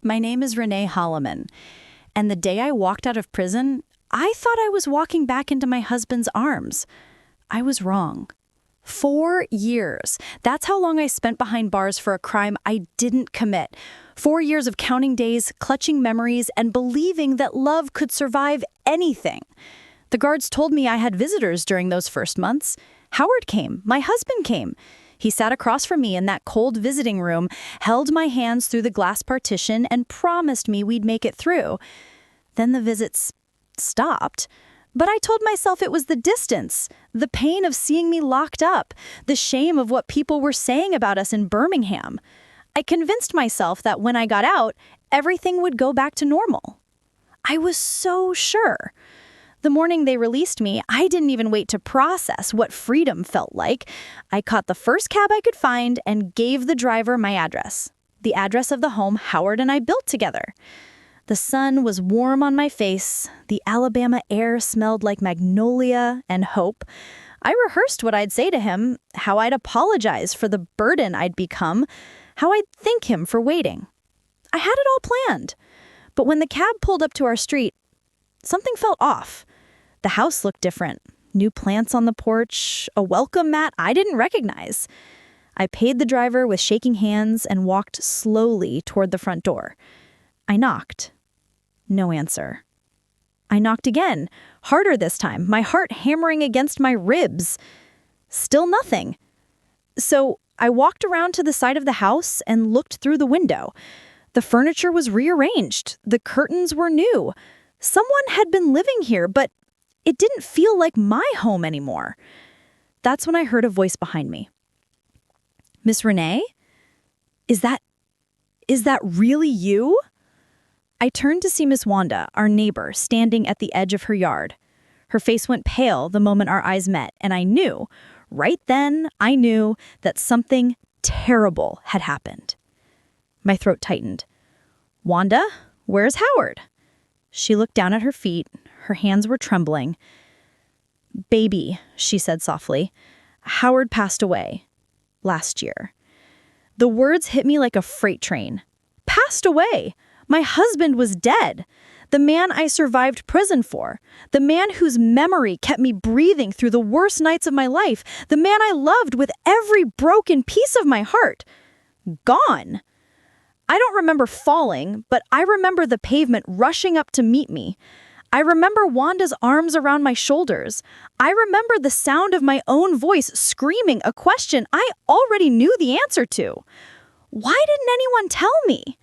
My name is Renee Holloman, and the day I walked out of prison, I thought I was walking back into my husband's arms. I was wrong. 4 years. That's how long I spent behind bars for a crime I didn't commit. 4 years of counting days, clutching memories, and believing that love could survive anything. The guards told me I had visitors during those first months. Howard came. My husband came. He sat across from me in that cold visiting room, held my hands through the glass partition, and promised me we'd make it through. Then the visits stopped. But I told myself it was the distance, the pain of seeing me locked up, the shame of what people were saying about us in Birmingham. I convinced myself that when I got out, everything would go back to normal. I was so sure. The morning they released me, I didn't even wait to process what freedom felt like. I caught the first cab I could find and gave the driver my address, the address of the home Howard and I built together. The sun was warm on my face. The Alabama air smelled like magnolia and hope. I rehearsed what I'd say to him, how I'd apologize for the burden I'd become, how I'd thank him for waiting. I had it all planned. But when the cab pulled up to our street, something felt off. The house looked different. New plants on the porch, a welcome mat I didn't recognize. I paid the driver with shaking hands and walked slowly toward the front door. I knocked. No answer. I knocked again, harder this time, my heart hammering against my ribs. Still nothing. So I walked around to the side of the house and looked through the window. The furniture was rearranged. The curtains were new. Someone had been living here, but it didn't feel like my home anymore. That's when I heard a voice behind me. "Miss Renee? Is that really you?" I turned to see Miss Wanda, our neighbor, standing at the edge of her yard. Her face went pale the moment our eyes met, and I knew, right then, I knew that something terrible had happened. My throat tightened. "Wanda, where's Howard?" She looked down at her feet. Her hands were trembling. "Baby," she said softly, "Howard passed away. Last year." The words hit me like a freight train. Passed away! My husband was dead. The man I survived prison for. The man whose memory kept me breathing through the worst nights of my life. The man I loved with every broken piece of my heart. Gone. I don't remember falling, but I remember the pavement rushing up to meet me. I remember Wanda's arms around my shoulders. I remember the sound of my own voice screaming a question I already knew the answer to. Why didn't anyone tell me?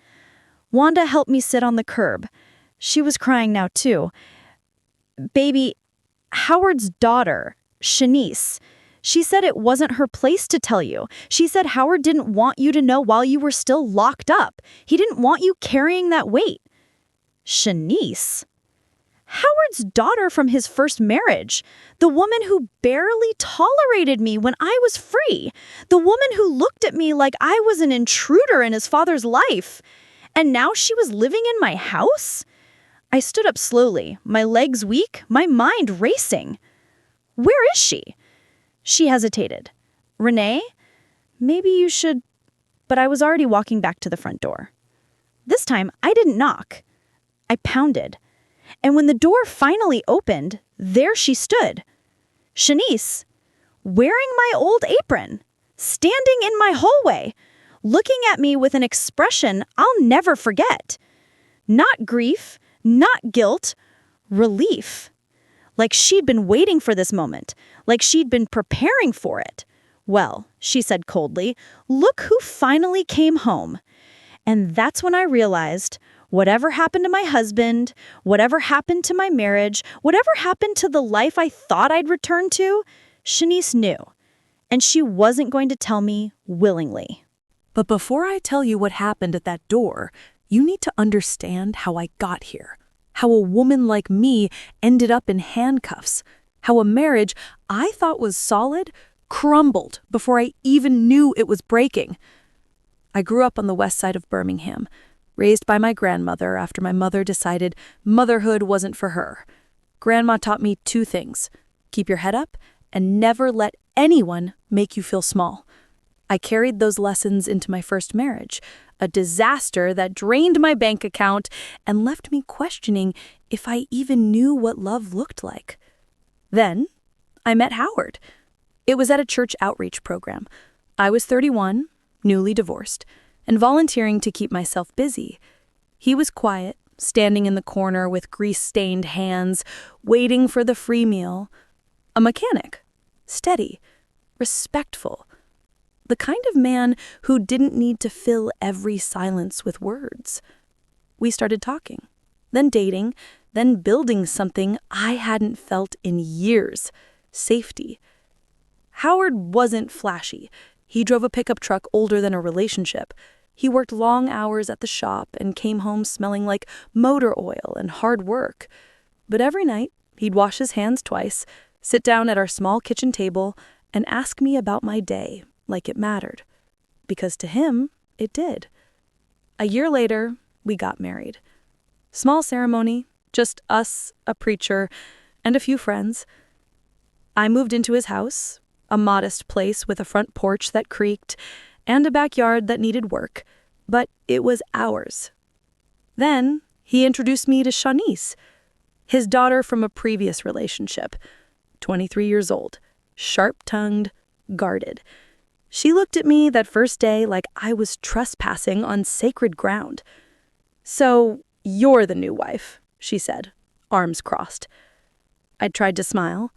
Wanda helped me sit on the curb. She was crying now, too. "Baby, Howard's daughter, Shanice, she said it wasn't her place to tell you. She said Howard didn't want you to know while you were still locked up. He didn't want you carrying that weight." Shanice? Howard's daughter from his first marriage. The woman who barely tolerated me when I was free. The woman who looked at me like I was an intruder in his father's life. And now she was living in my house? I stood up slowly, my legs weak, my mind racing. "Where is she?" She hesitated. "Renee, maybe you should..." But I was already walking back to the front door. This time, I didn't knock. I pounded. And when the door finally opened, there she stood. Shanice, wearing my old apron, standing in my hallway, looking at me with an expression I'll never forget. Not grief, not guilt, relief. Like she'd been waiting for this moment, like she'd been preparing for it. "Well," she said coldly, "look who finally came home." And that's when I realized, whatever happened to my husband, whatever happened to my marriage, whatever happened to the life I thought I'd return to, Shanice knew. And she wasn't going to tell me willingly. But before I tell you what happened at that door, you need to understand how I got here. How a woman like me ended up in handcuffs. How a marriage I thought was solid crumbled before I even knew it was breaking. I grew up on the west side of Birmingham, raised by my grandmother after my mother decided motherhood wasn't for her. Grandma taught me 2 things: keep your head up and never let anyone make you feel small. I carried those lessons into my first marriage, a disaster that drained my bank account and left me questioning if I even knew what love looked like. Then, I met Howard. It was at a church outreach program. I was 31, newly divorced, and volunteering to keep myself busy. He was quiet, standing in the corner with grease-stained hands, waiting for the free meal. A mechanic, steady, respectful. The kind of man who didn't need to fill every silence with words. We started talking, then dating, then building something I hadn't felt in years, safety. Howard wasn't flashy. He drove a pickup truck older than a relationship. He worked long hours at the shop and came home smelling like motor oil and hard work. But every night, he'd wash his hands twice, sit down at our small kitchen table, and ask me about my day like it mattered. Because to him, it did. A year later, we got married. Small ceremony, just us, a preacher, and a few friends. I moved into his house, a modest place with a front porch that creaked, and a backyard that needed work, but it was ours. Then he introduced me to Shanice, his daughter from a previous relationship, 23 years old, sharp-tongued, guarded. She looked at me that first day like I was trespassing on sacred ground. "So, you're the new wife," she said, arms crossed. I tried to smile.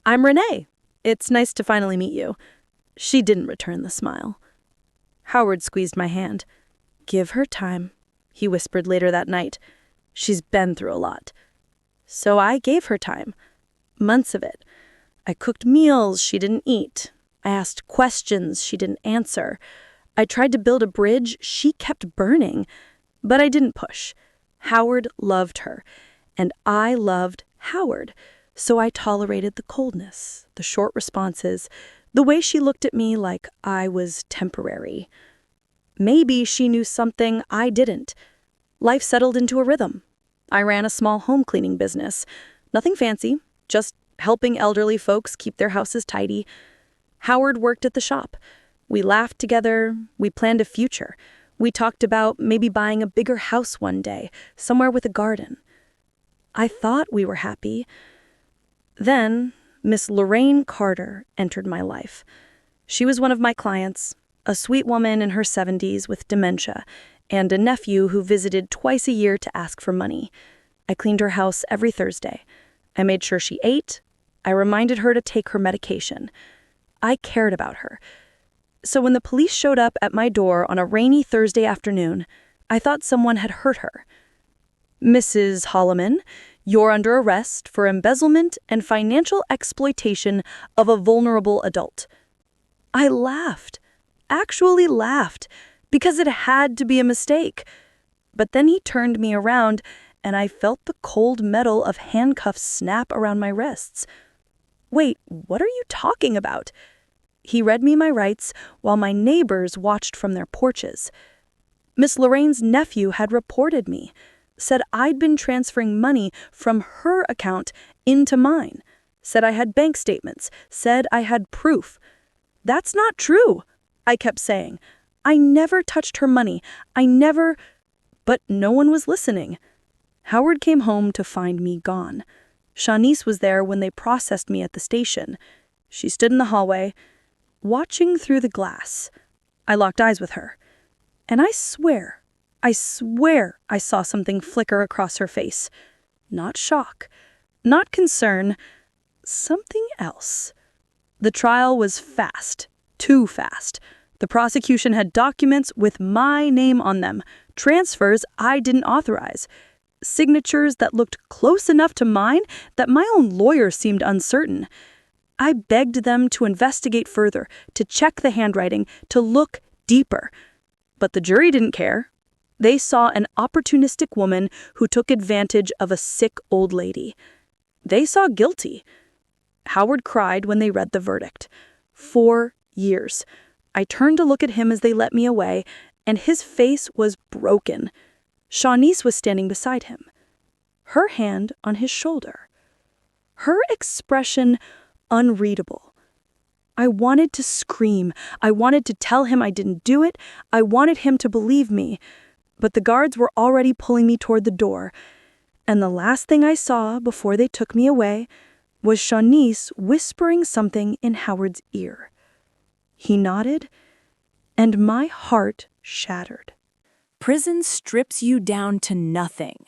"I'm Renee. It's nice to finally meet you." She didn't return the smile. Howard squeezed my hand. "Give her time," he whispered later that night. "She's been through a lot." So I gave her time. Months of it. I cooked meals she didn't eat. I asked questions she didn't answer. I tried to build a bridge she kept burning. But I didn't push. Howard loved her, and I loved Howard. So I tolerated the coldness, the short responses, the way she looked at me like I was temporary. Maybe she knew something I didn't. Life settled into a rhythm. I ran a small home cleaning business. Nothing fancy, just helping elderly folks keep their houses tidy. Howard worked at the shop. We laughed together. We planned a future. We talked about maybe buying a bigger house one day, somewhere with a garden. I thought we were happy. Then, Miss Lorraine Carter entered my life. She was one of my clients, a sweet woman in her 70s with dementia, and a nephew who visited twice a year to ask for money. I cleaned her house every Thursday. I made sure she ate. I reminded her to take her medication. I cared about her. So when the police showed up at my door on a rainy Thursday afternoon, I thought someone had hurt her. "Mrs. Holloman, you're under arrest for embezzlement and financial exploitation of a vulnerable adult." I laughed, actually laughed, because it had to be a mistake. But then he turned me around, and I felt the cold metal of handcuffs snap around my wrists. "Wait, what are you talking about?" He read me my rights while my neighbors watched from their porches. Miss Lorraine's nephew had reported me, said I'd been transferring money from her account into mine, said I had bank statements, said I had proof. "That's not true," I kept saying. "I never touched her money. I never—" But no one was listening. Howard came home to find me gone. Shanice was there when they processed me at the station. She stood in the hallway, watching through the glass. I locked eyes with her. And I swear I saw something flicker across her face. Not shock, not concern, something else. The trial was fast, too fast. The prosecution had documents with my name on them, transfers I didn't authorize, signatures that looked close enough to mine that my own lawyer seemed uncertain. I begged them to investigate further, to check the handwriting, to look deeper. But the jury didn't care. They saw an opportunistic woman who took advantage of a sick old lady. They saw guilty. Howard cried when they read the verdict. 4 years. I turned to look at him as they let me away, and his face was broken. Shanice was standing beside him, her hand on his shoulder. Her expression unreadable. I wanted to scream. I wanted to tell him I didn't do it. I wanted him to believe me. But the guards were already pulling me toward the door, and the last thing I saw before they took me away was Shanice whispering something in Howard's ear. He nodded, and my heart shattered. Prison strips you down to nothing.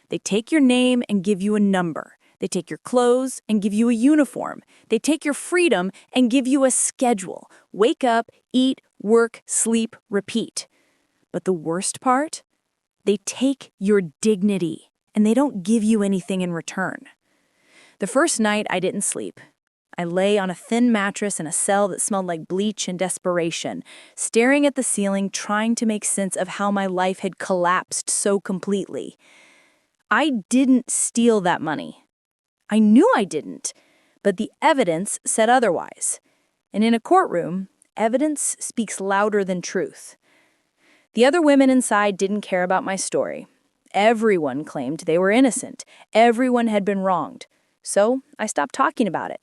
They take your name and give you a number. They take your clothes and give you a uniform. They take your freedom and give you a schedule. Wake up, eat, work, sleep, repeat. But the worst part? They take your dignity, and they don't give you anything in return. The first night, I didn't sleep. I lay on a thin mattress in a cell that smelled like bleach and desperation, staring at the ceiling, trying to make sense of how my life had collapsed so completely. I didn't steal that money. I knew I didn't, but the evidence said otherwise. And in a courtroom, evidence speaks louder than truth. The other women inside didn't care about my story. Everyone claimed they were innocent. Everyone had been wronged. So I stopped talking about it.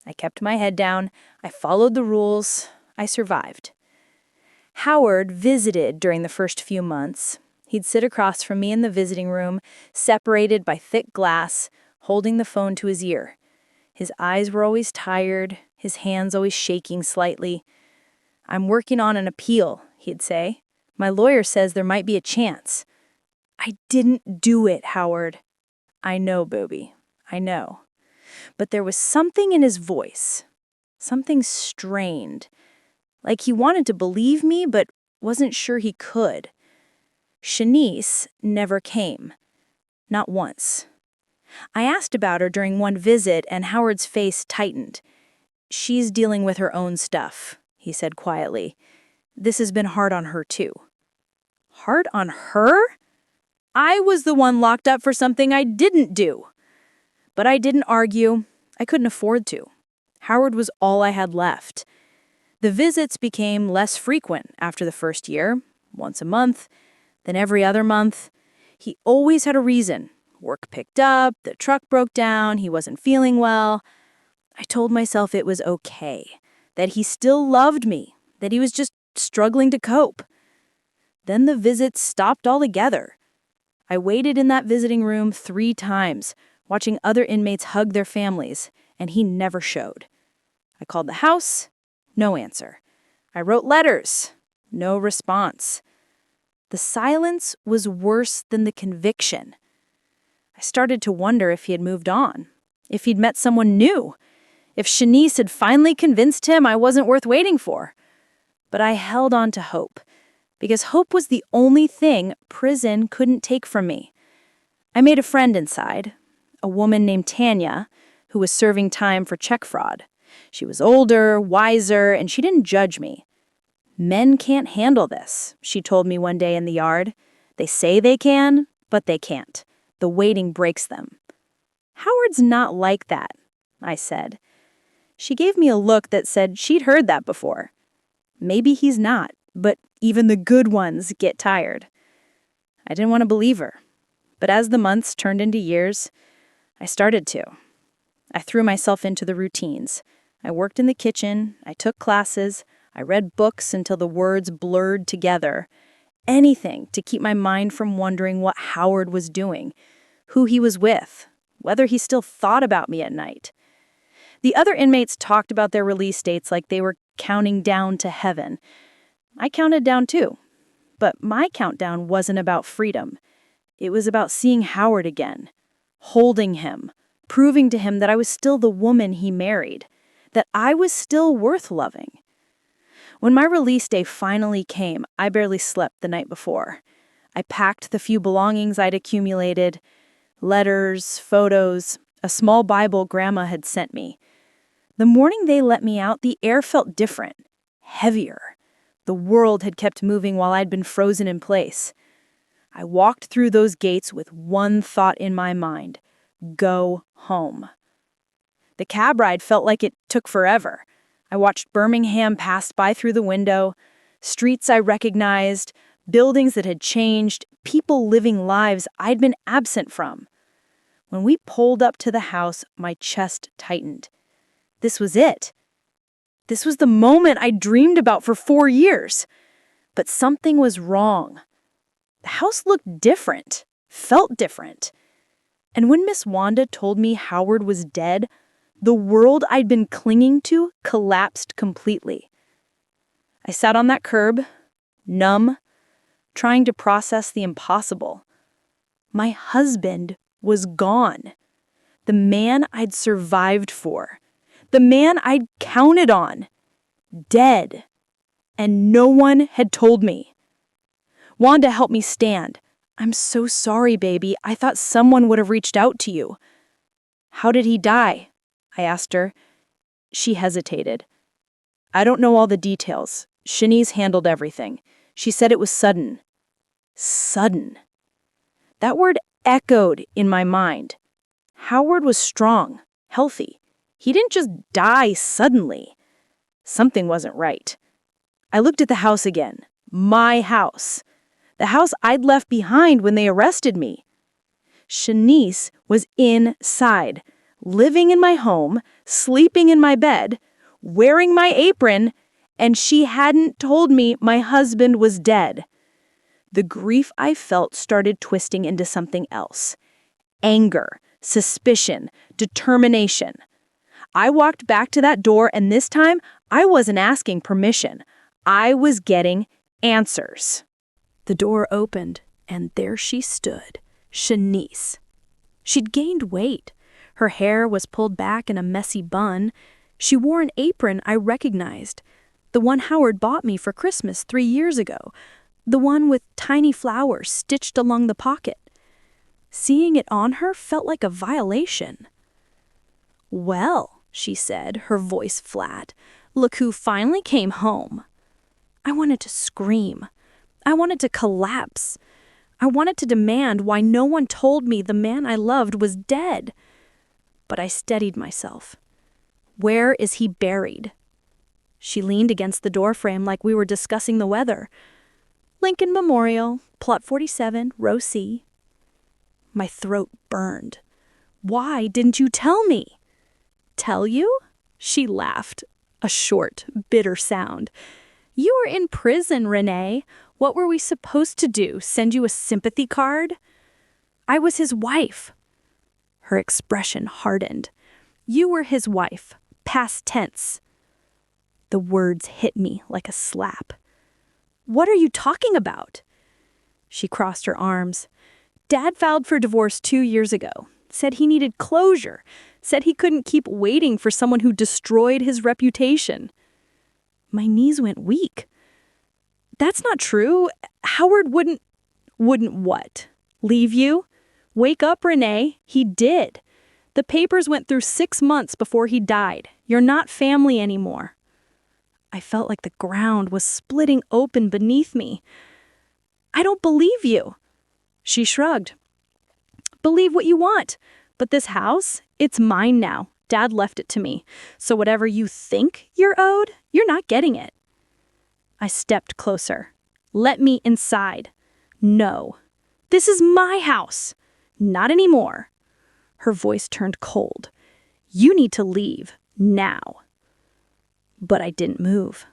I kept my head down. I followed the rules. I survived. Howard visited during the first few months. He'd sit across from me in the visiting room, separated by thick glass, holding the phone to his ear. His eyes were always tired, his hands always shaking slightly. "I'm working on an appeal," he'd say. "My lawyer says there might be a chance." I didn't do it, Howard. I know, Booby. I know. But there was something in his voice, something strained, like he wanted to believe me but wasn't sure he could. Shanice never came. Not once. I asked about her during one visit, and Howard's face tightened. "She's dealing with her own stuff," he said quietly. "This has been hard on her, too." Hard on her? I was the one locked up for something I didn't do. But I didn't argue. I couldn't afford to. Howard was all I had left. The visits became less frequent after the first year, once a month, then every other month. He always had a reason. Work picked up, the truck broke down, he wasn't feeling well. I told myself it was okay, that he still loved me, that he was just struggling to cope. Then the visits stopped altogether. I waited in that visiting room 3 times, watching other inmates hug their families, and he never showed. I called the house, no answer. I wrote letters, no response. The silence was worse than the conviction. I started to wonder if he had moved on, if he'd met someone new, if Shanice had finally convinced him I wasn't worth waiting for. But I held on to hope, because hope was the only thing prison couldn't take from me. I made a friend inside, a woman named Tanya, who was serving time for check fraud. She was older, wiser, and she didn't judge me. "Men can't handle this," she told me one day in the yard. "They say they can, but they can't. The waiting breaks them." "Howard's not like that," I said. She gave me a look that said she'd heard that before. Maybe he's not, but even the good ones get tired. I didn't want to believe her. But as the months turned into years, I started to. I threw myself into the routines. I worked in the kitchen, I took classes, I read books until the words blurred together. Anything to keep my mind from wondering what Howard was doing, who he was with, whether he still thought about me at night. The other inmates talked about their release dates like they were counting down to heaven. I counted down too. But my countdown wasn't about freedom. It was about seeing Howard again, holding him, proving to him that I was still the woman he married, that I was still worth loving. When my release day finally came, I barely slept the night before. I packed the few belongings I'd accumulated, letters, photos, a small Bible Grandma had sent me. The morning they let me out, the air felt different, heavier. The world had kept moving while I'd been frozen in place. I walked through those gates with one thought in my mind: go home. The cab ride felt like it took forever. I watched Birmingham pass by through the window, streets I recognized, buildings that had changed, people living lives I'd been absent from. When we pulled up to the house, my chest tightened. This was it. This was the moment I dreamed about for 4 years. But something was wrong. The house looked different, felt different. And when Miss Wanda told me Howard was dead, the world I'd been clinging to collapsed completely. I sat on that curb, numb, trying to process the impossible. My husband was gone. The man I'd survived for. The man I'd counted on. Dead. And no one had told me. Wanda helped me stand. I'm so sorry, baby. I thought someone would have reached out to you. How did he die? I asked her. She hesitated. I don't know all the details. Shanice handled everything. She said it was sudden. Sudden. That word echoed in my mind. Howard was strong, healthy. He didn't just die suddenly. Something wasn't right. I looked at the house again. My house. The house I'd left behind when they arrested me. Shanice was inside, living in my home, sleeping in my bed, wearing my apron, and she hadn't told me my husband was dead. The grief I felt started twisting into something else. Anger, suspicion, determination. I walked back to that door, and this time, I wasn't asking permission. I was getting answers. The door opened, and there she stood, Shanice. She'd gained weight. Her hair was pulled back in a messy bun. She wore an apron I recognized, the one Howard bought me for Christmas 3 years ago, the one with tiny flowers stitched along the pocket. Seeing it on her felt like a violation. "Well," she said, her voice flat, "look who finally came home." I wanted to scream. I wanted to collapse. I wanted to demand why no one told me the man I loved was dead. But I steadied myself. Where is he buried? She leaned against the doorframe like we were discussing the weather. Lincoln Memorial, Plot 47, Row C. My throat burned. Why didn't you tell me? Tell you? She laughed, a short, bitter sound. You were in prison, Renee. What were we supposed to do, send you a sympathy card? I was his wife. Her expression hardened. You were his wife, past tense. The words hit me like a slap. What are you talking about? She crossed her arms. Dad filed for divorce 2 years ago. Said he needed closure. Said he couldn't keep waiting for someone who destroyed his reputation. My knees went weak. That's not true. Howard wouldn't what? Leave you? Wake up, Renee. He did. The papers went through 6 months before he died. You're not family anymore. I felt like the ground was splitting open beneath me. I don't believe you. She shrugged. Believe what you want. But this house, it's mine now. Dad left it to me. So whatever you think you're owed, you're not getting it. I stepped closer. Let me inside. No. This is my house. Not anymore. Her voice turned cold. You need to leave. Now. But I didn't move.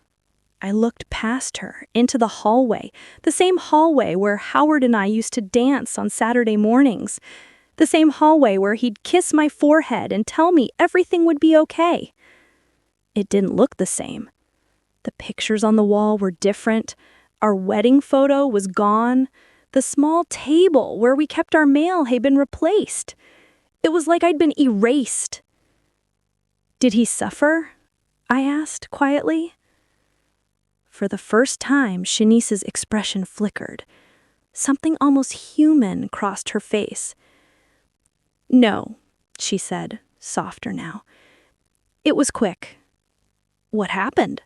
I looked past her, into the hallway, the same hallway where Howard and I used to dance on Saturday mornings, the same hallway where he'd kiss my forehead and tell me everything would be okay. It didn't look the same. The pictures on the wall were different. Our wedding photo was gone. The small table where we kept our mail had been replaced. It was like I'd been erased. Did he suffer? I asked quietly. For the first time, Shanice's expression flickered. Something almost human crossed her face. No, she said, softer now. It was quick. What happened?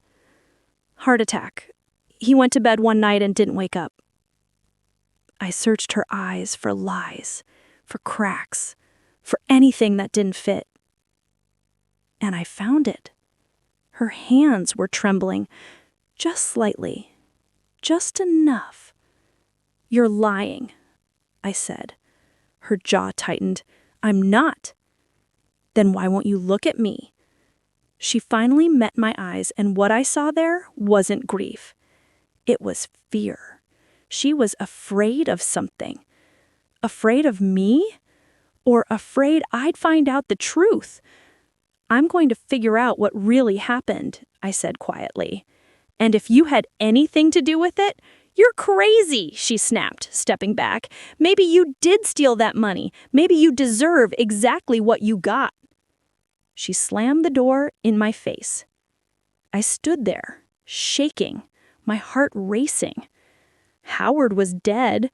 Heart attack. He went to bed one night and didn't wake up. I searched her eyes for lies, for cracks, for anything that didn't fit. And I found it. Her hands were trembling, just slightly, just enough. You're lying, I said. Her jaw tightened. I'm not. Then why won't you look at me? She finally met my eyes, and what I saw there wasn't grief. It was fear. She was afraid of something. Afraid of me? Or afraid I'd find out the truth? "I'm going to figure out what really happened," I said quietly. "And if you had anything to do with it, you're crazy," she snapped, stepping back. "Maybe you did steal that money. Maybe you deserve exactly what you got." She slammed the door in my face. I stood there, shaking, my heart racing. Howard was dead.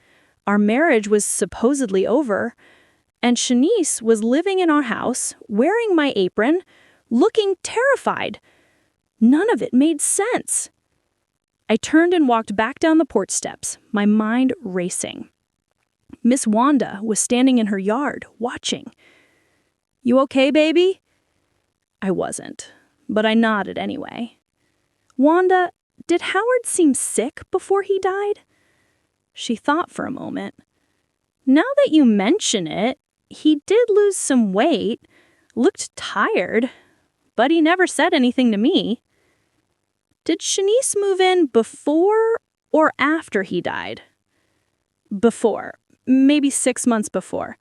Our marriage was supposedly over. And Shanice was living in our house, wearing my apron, looking terrified. None of it made sense. I turned and walked back down the porch steps, my mind racing. Miss Wanda was standing in her yard, watching. "You okay, baby?" I wasn't, but I nodded anyway. "Wanda, did Howard seem sick before he died?" She thought for a moment. "Now that you mention it, he did lose some weight, looked tired, but he never said anything to me." "Did Shanice move in before or after he died?" "Before, maybe 6 months before.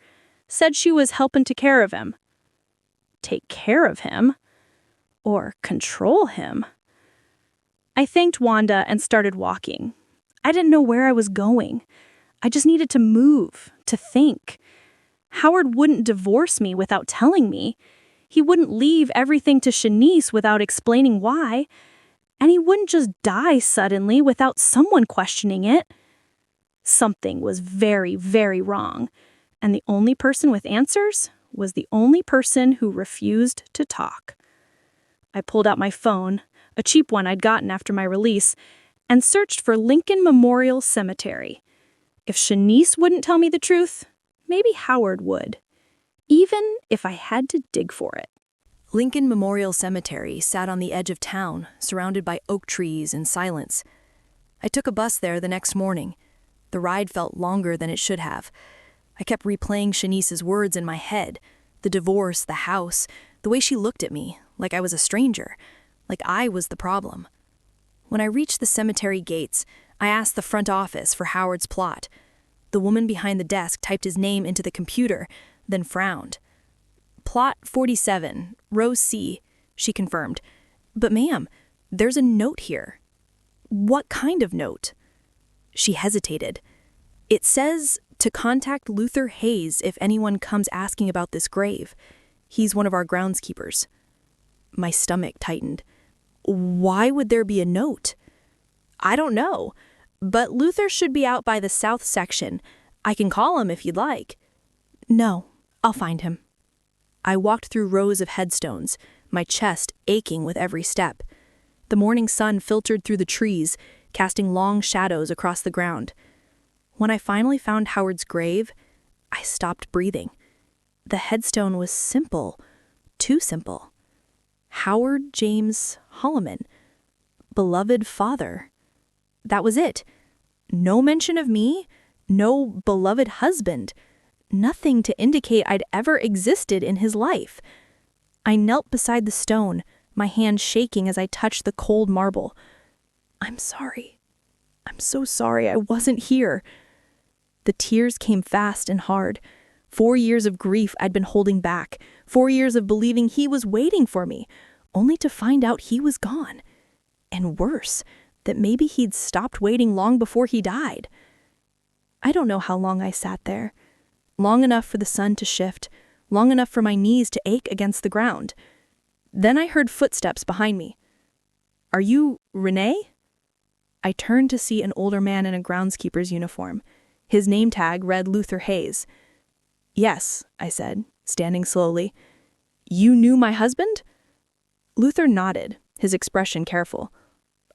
Said she was helping take care of him." Take care of him? Or control him? I thanked Wanda and started walking. I didn't know where I was going. I just needed to move, to think. Howard wouldn't divorce me without telling me. He wouldn't leave everything to Shanice without explaining why. And he wouldn't just die suddenly without someone questioning it. Something was very, very wrong. And the only person with answers was the only person who refused to talk. I pulled out my phone, a cheap one I'd gotten after my release, and searched for Lincoln Memorial Cemetery. If Shanice wouldn't tell me the truth, maybe Howard would, even if I had to dig for it. Lincoln Memorial Cemetery sat on the edge of town, surrounded by oak trees and silence. I took a bus there the next morning. The ride felt longer than it should have. I kept replaying Shanice's words in my head, the divorce, the house, the way she looked at me, like I was a stranger, like I was the problem. When I reached the cemetery gates, I asked the front office for Howard's plot. The woman behind the desk typed his name into the computer, then frowned. "Plot 47, row C," she confirmed. "But ma'am, there's a note here." "What kind of note?" She hesitated. "It says to contact Luther Hayes if anyone comes asking about this grave. He's one of our groundskeepers." My stomach tightened. Why would there be a note? "I don't know, but Luther should be out by the south section. I can call him if you'd like." "No, I'll find him." I walked through rows of headstones, my chest aching with every step. The morning sun filtered through the trees, casting long shadows across the ground. When I finally found Howard's grave, I stopped breathing. The headstone was simple, too simple. Howard James Holloman, beloved father. That was it. No mention of me, no beloved husband. Nothing to indicate I'd ever existed in his life. I knelt beside the stone, my hand shaking as I touched the cold marble. "I'm sorry. I'm so sorry I wasn't here." The tears came fast and hard. 4 years of grief I'd been holding back, 4 years of believing he was waiting for me, only to find out he was gone. And worse, that maybe he'd stopped waiting long before he died. I don't know how long I sat there. Long enough for the sun to shift, long enough for my knees to ache against the ground. Then I heard footsteps behind me. "Are you Renee?" I turned to see an older man in a groundskeeper's uniform. His name tag read Luther Hayes. "Yes," I said, standing slowly. "You knew my husband?" Luther nodded, his expression careful.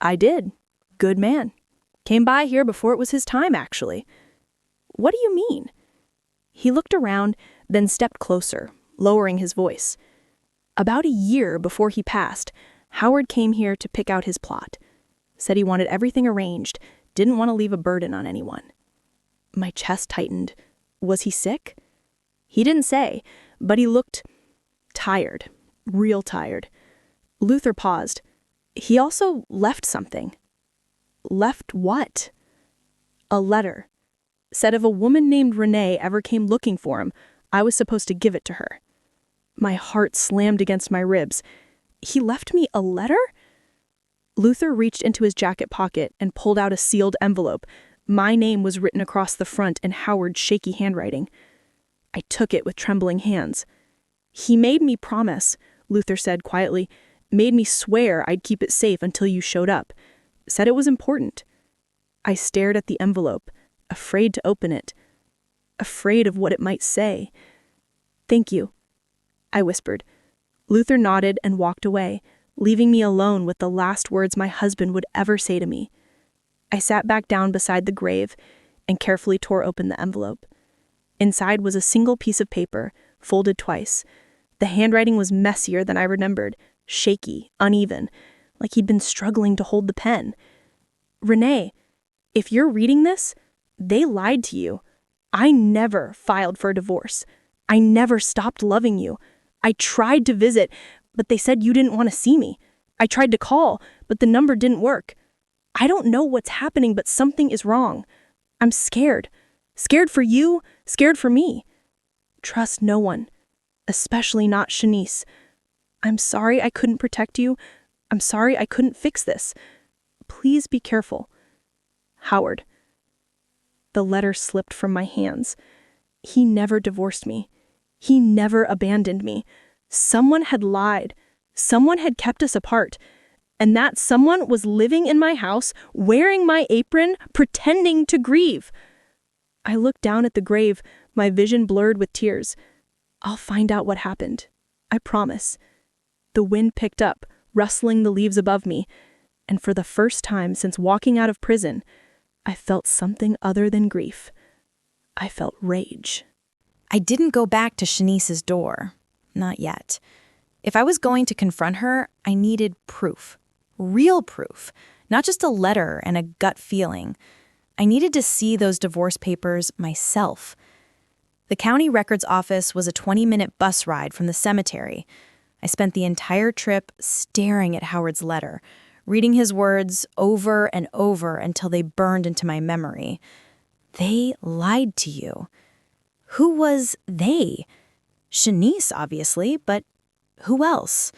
"I did. Good man. Came by here before it was his time, actually." "What do you mean?" He looked around, then stepped closer, lowering his voice. "About a year before he passed, Howard came here to pick out his plot. Said he wanted everything arranged, didn't want to leave a burden on anyone." My chest tightened. Was he sick? He didn't say, but he looked tired, real tired. Luther paused. He also left something. Left what? A letter. Said if a woman named Renee ever came looking for him, I was supposed to give it to her. My heart slammed against my ribs. He left me a letter? Luther reached into his jacket pocket and pulled out a sealed envelope. My name was written across the front in Howard's shaky handwriting. I took it with trembling hands. He made me promise, Luther said quietly, made me swear I'd keep it safe until you showed up. Said it was important. I stared at the envelope, afraid to open it, afraid of what it might say. Thank you, I whispered. Luther nodded and walked away, leaving me alone with the last words my husband would ever say to me. I sat back down beside the grave and carefully tore open the envelope. Inside was a single piece of paper, folded twice. The handwriting was messier than I remembered, shaky, uneven, like he'd been struggling to hold the pen. Renee, if you're reading this, they lied to you. I never filed for a divorce. I never stopped loving you. I tried to visit, but they said you didn't want to see me. I tried to call, but the number didn't work. I don't know what's happening, but something is wrong. I'm scared. Scared for you, scared for me. Trust no one, especially not Shanice. I'm sorry I couldn't protect you. I'm sorry I couldn't fix this. Please be careful. Howard. The letter slipped from my hands. He never divorced me. He never abandoned me. Someone had lied. Someone had kept us apart. And that someone was living in my house, wearing my apron, pretending to grieve. I looked down at the grave, my vision blurred with tears. I'll find out what happened. I promise. The wind picked up, rustling the leaves above me, and for the first time since walking out of prison, I felt something other than grief. I felt rage. I didn't go back to Shanice's door. Not yet. If I was going to confront her, I needed proof. Real proof. Not just a letter and a gut feeling. I needed to see those divorce papers myself. The county records office was a 20-minute bus ride from the cemetery. I spent the entire trip staring at Howard's letter, reading his words over and over until they burned into my memory. They lied to you. Who was they? Shanice, obviously, but who else?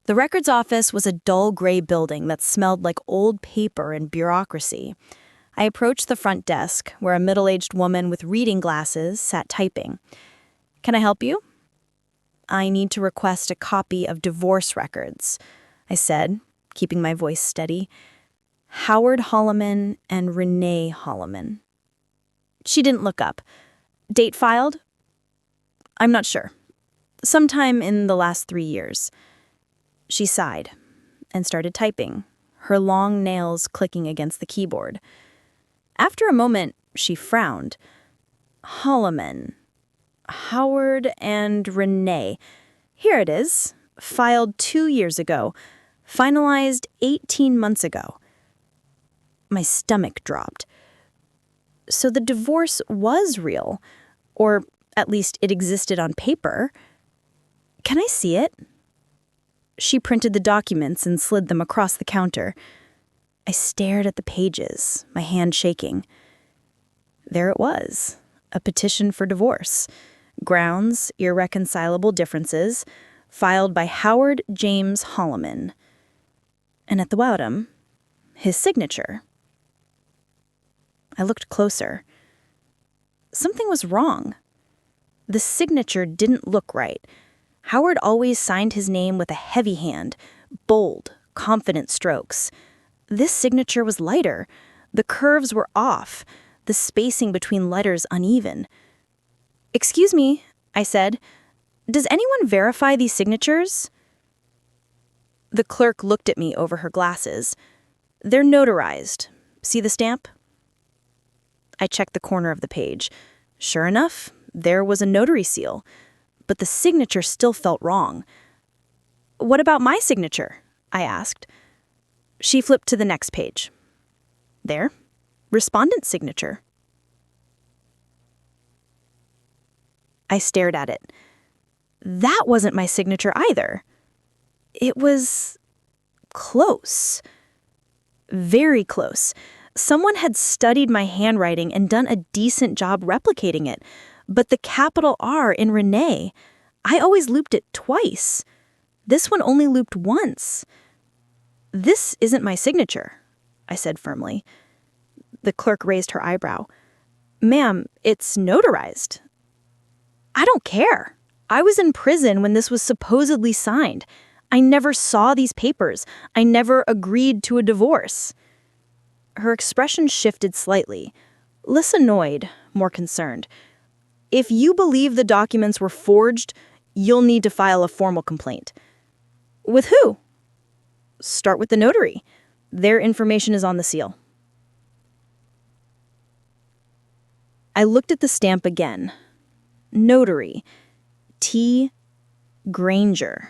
The records office was a dull gray building that smelled like old paper and bureaucracy. I approached the front desk, where a middle-aged woman with reading glasses sat typing. "Can I help you?" "I need to request a copy of divorce records," I said, keeping my voice steady. "Howard Holloman and Renee Holloman." She didn't look up. "Date filed?" "I'm not sure. Sometime in the last 3 years." She sighed and started typing, her long nails clicking against the keyboard. After a moment, she frowned. "Holloman. Howard and Renee. Here it is. Filed 2 years ago. Finalized 18 months ago." My stomach dropped. So the divorce was real, or at least it existed on paper. "Can I see it?" She printed the documents and slid them across the counter. I stared at the pages, my hand shaking. There it was, a petition for divorce. Grounds, irreconcilable differences, filed by Howard James Holloman. And at the bottom, his signature. I looked closer. Something was wrong. The signature didn't look right. Howard always signed his name with a heavy hand, bold, confident strokes. This signature was lighter. The curves were off, the spacing between letters uneven. "Excuse me," I said. "Does anyone verify these signatures?" The clerk looked at me over her glasses. "They're notarized. See the stamp?" I checked the corner of the page. Sure enough, there was a notary seal, but the signature still felt wrong. "What about my signature?" I asked. She flipped to the next page. There, respondent's signature. I stared at it. That wasn't my signature either. It was close. Very close. Someone had studied my handwriting and done a decent job replicating it, but the capital R in Renee, I always looped it twice. This one only looped once. "This isn't my signature," I said firmly. The clerk raised her eyebrow. "Ma'am, it's notarized." "I don't care. I was in prison when this was supposedly signed. I never saw these papers. I never agreed to a divorce." Her expression shifted slightly, less annoyed, more concerned. "If you believe the documents were forged, you'll need to file a formal complaint." "With who?" "Start with the notary. Their information is on the seal." I looked at the stamp again. Notary. T. Granger.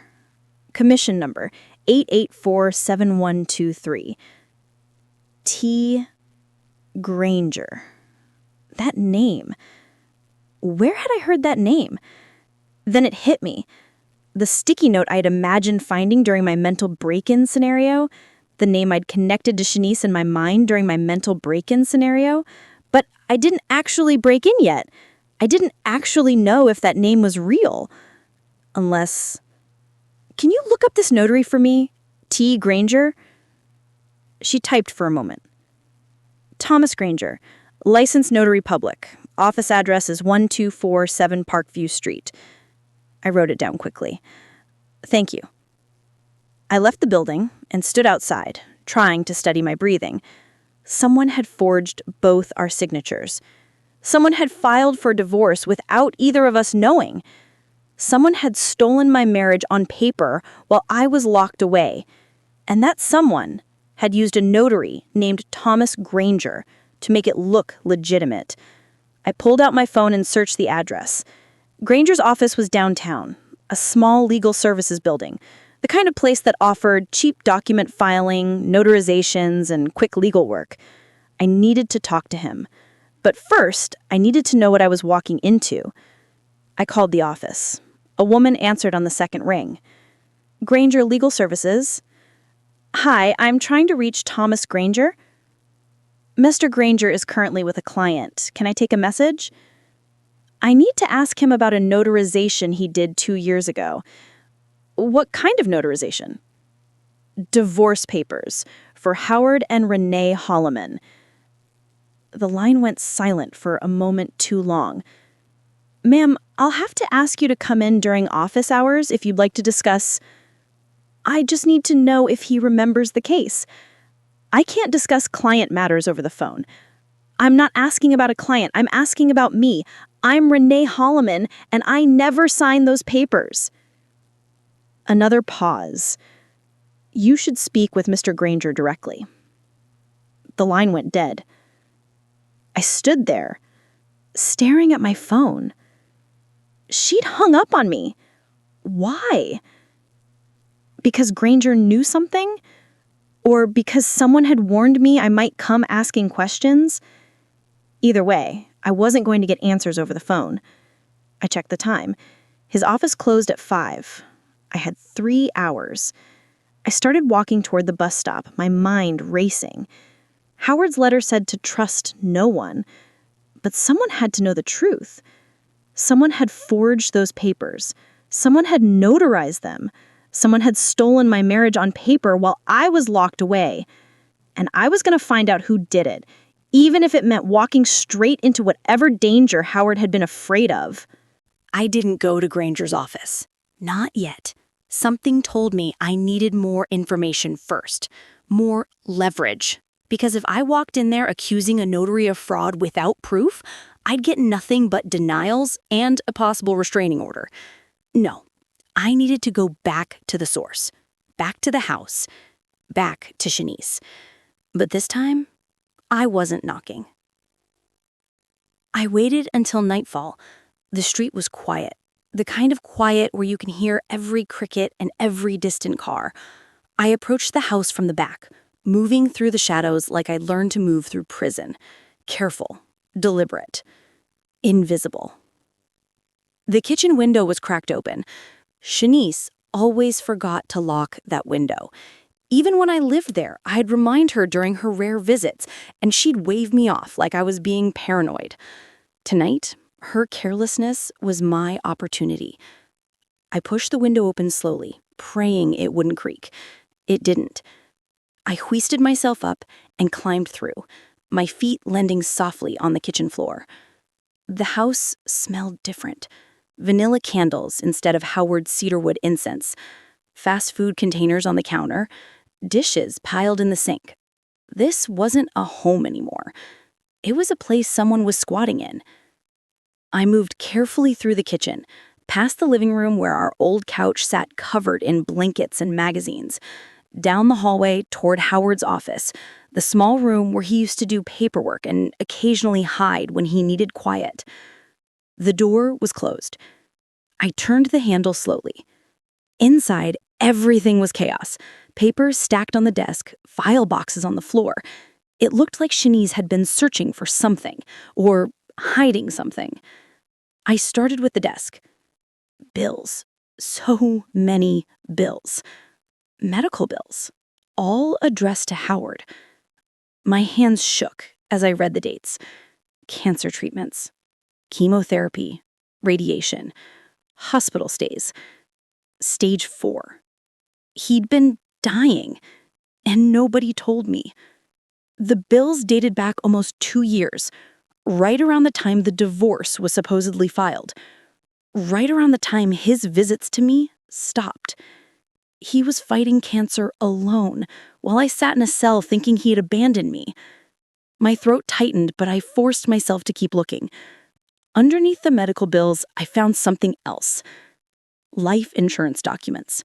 Commission number 8847123. T. Granger. That name. Where had I heard that name? Then it hit me. The sticky note I'd imagined finding during my mental break-in scenario, the name I'd connected to Shanice in my mind during my mental break-in scenario, but I didn't actually break in yet. I didn't actually know if that name was real. Unless... "Can you look up this notary for me? T. Granger?" She typed for a moment. "Thomas Granger, licensed notary public. Office address is 1247 Parkview Street." I wrote it down quickly. "Thank you." I left the building and stood outside, trying to steady my breathing. Someone had forged both our signatures. Someone had filed for divorce without either of us knowing. Someone had stolen my marriage on paper while I was locked away. And that someone had used a notary named Thomas Granger to make it look legitimate. I pulled out my phone and searched the address. Granger's office was downtown, a small legal services building, the kind of place that offered cheap document filing, notarizations, and quick legal work. I needed to talk to him. But first, I needed to know what I was walking into. I called the office. A woman answered on the second ring. "Granger Legal Services." "Hi, I'm trying to reach Thomas Granger." "Mr. Granger is currently with a client. Can I take a message?" "I need to ask him about a notarization he did 2 years ago." "What kind of notarization?" "Divorce papers for Howard and Renee Holloman." The line went silent for a moment too long. "Ma'am, I'll have to ask you to come in during office hours if you'd like to discuss..." "I just need to know if he remembers the case. I can't discuss client matters over the phone. I'm not asking about a client. I'm asking about me. I'm Renee Holloman, and I never signed those papers." Another pause. "You should speak with Mr. Granger directly." The line went dead. I stood there, staring at my phone. She'd hung up on me. Why? Because Granger knew something? Or because someone had warned me I might come asking questions? Either way, I wasn't going to get answers over the phone. I checked the time. His office closed at 5. I had 3 hours. I started walking toward the bus stop, my mind racing. Howard's letter said to trust no one, but someone had to know the truth. Someone had forged those papers. Someone had notarized them. Someone had stolen my marriage on paper while I was locked away. And I was going to find out who did it, even if it meant walking straight into whatever danger Howard had been afraid of. I didn't go to Granger's office. Not yet. Something told me I needed more information first, more leverage. Because if I walked in there accusing a notary of fraud without proof, I'd get nothing but denials and a possible restraining order. No, I needed to go back to the source, back to the house, back to Shanice. But this time, I wasn't knocking. I waited until nightfall. The street was quiet, the kind of quiet where you can hear every cricket and every distant car. I approached the house from the back, moving through the shadows like I'd learned to move through prison. Careful, deliberate, invisible. The kitchen window was cracked open. Shanice, always forgot to lock that window. Even when I lived there, I'd remind her during her rare visits, and she'd wave me off like I was being paranoid. Tonight, her carelessness was my opportunity. I pushed the window open slowly, praying it wouldn't creak. It didn't. I hoisted myself up and climbed through, my feet landing softly on the kitchen floor. The house smelled different. Vanilla candles instead of Howard's cedarwood incense, fast food containers on the counter, dishes piled in the sink. This wasn't a home anymore. It was a place someone was squatting in. I moved carefully through the kitchen, past the living room where our old couch sat covered in blankets and magazines, down the hallway toward Howard's office, the small room where he used to do paperwork and occasionally hide when he needed quiet. The door was closed. I turned the handle slowly. Inside, everything was chaos. Papers stacked on the desk, file boxes on the floor. It looked like Shanice had been searching for something, or hiding something. I started with the desk. Bills. So many bills. Medical bills. All addressed to Howard. My hands shook as I read the dates. Cancer treatments. Chemotherapy. Radiation. Hospital stays. Stage 4. He'd been dying, and nobody told me. The bills dated back almost 2 years, right around the time the divorce was supposedly filed, right around the time his visits to me stopped. He was fighting cancer alone, while I sat in a cell thinking he had abandoned me. My throat tightened, but I forced myself to keep looking. Underneath the medical bills, I found something else. Life insurance documents.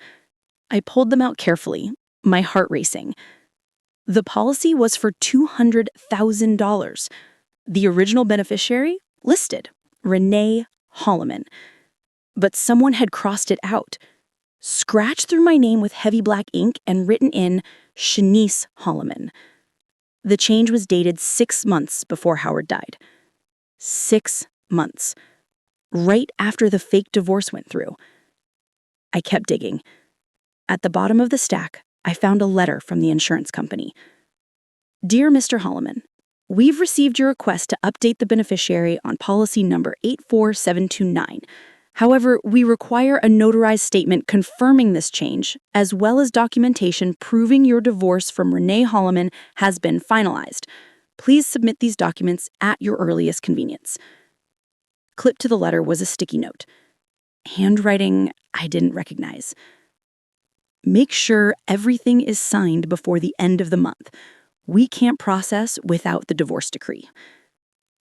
I pulled them out carefully, my heart racing. The policy was for $200,000. The original beneficiary? Listed. Renee Holloman. But someone had crossed it out. Scratched through my name with heavy black ink and written in Shanice Holloman. The change was dated 6 months before Howard died. 6 months. Right after the fake divorce went through. I kept digging. At the bottom of the stack, I found a letter from the insurance company. Dear Mr. Holloman, we've received your request to update the beneficiary on policy number 84729. However, we require a notarized statement confirming this change, as well as documentation proving your divorce from Renee Holloman has been finalized. Please submit these documents at your earliest convenience. Clipped to the letter was a sticky note. Handwriting I didn't recognize. Make sure everything is signed before the end of the month. We can't process without the divorce decree.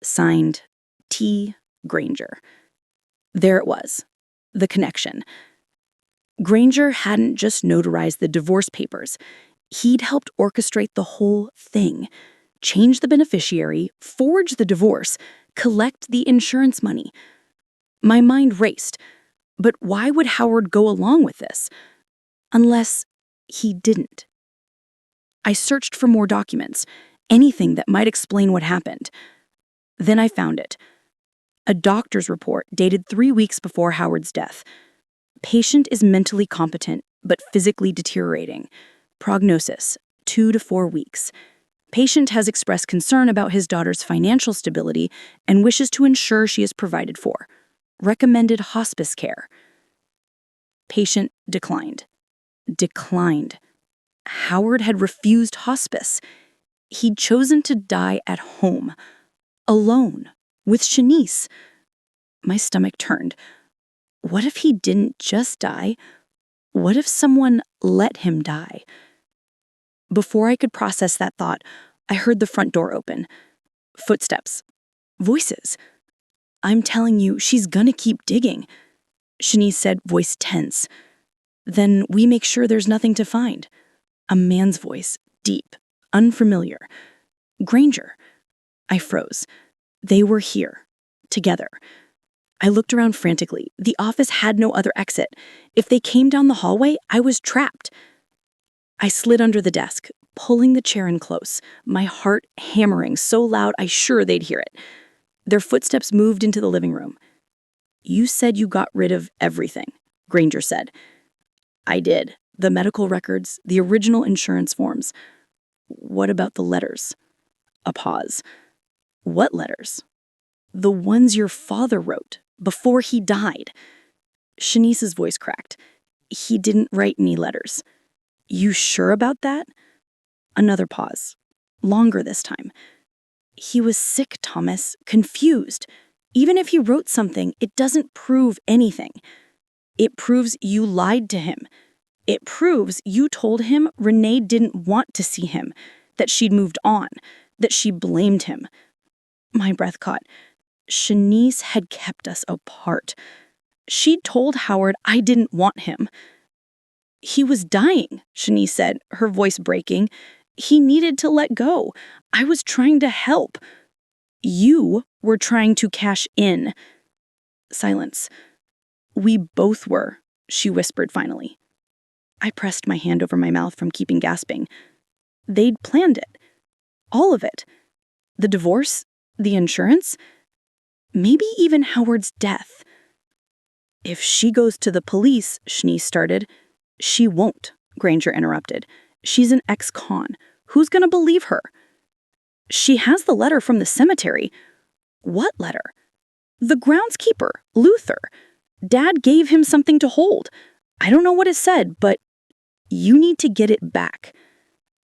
Signed, T. Granger. There it was, the connection. Granger hadn't just notarized the divorce papers. He'd helped orchestrate the whole thing. Change the beneficiary, forge the divorce, collect the insurance money. My mind raced. But why would Howard go along with this? Unless he didn't. I searched for more documents, anything that might explain what happened. Then I found it. A doctor's report dated 3 weeks before Howard's death. Patient is mentally competent, but physically deteriorating. Prognosis, 2 to 4 weeks. Patient has expressed concern about his daughter's financial stability and wishes to ensure she is provided for. Recommended hospice care. Patient declined. Declined. Howard had refused hospice. He'd chosen to die at home, alone, with Shanice. My stomach turned. What if he didn't just die? What if someone let him die? Before I could process that thought, I heard the front door open. Footsteps. Voices. I'm telling you, she's gonna keep digging. Shanice said, voice tense. Then we make sure there's nothing to find. A man's voice, deep, unfamiliar. Granger. I froze. They were here, together. I looked around frantically. The office had no other exit. If they came down the hallway, I was trapped. I slid under the desk, pulling the chair in close, my heart hammering so loud I sure they'd hear it. Their footsteps moved into the living room. You said you got rid of everything, Granger said. I did. The medical records, the original insurance forms. What about the letters? A pause. What letters? The ones your father wrote before he died. Shanice's voice cracked. He didn't write any letters. You sure about that? Another pause. Longer this time. He was sick, Thomas, confused. Even if he wrote something, it doesn't prove anything. It proves you lied to him. It proves you told him Renee didn't want to see him, that she'd moved on, that she blamed him. My breath caught. Shanice had kept us apart. She'd told Howard I didn't want him. He was dying, Shanice said, her voice breaking. He needed to let go. I was trying to help. You were trying to cash in. Silence. We both were, she whispered finally. I pressed my hand over my mouth from keeping gasping. They'd planned it. All of it. The divorce, the insurance, maybe even Howard's death. If she goes to the police, Shanice started. She won't, Granger interrupted. She's an ex-con. Who's going to believe her? She has the letter from the cemetery. What letter? The groundskeeper, Luther. Dad gave him something to hold. I don't know what it said, but you need to get it back.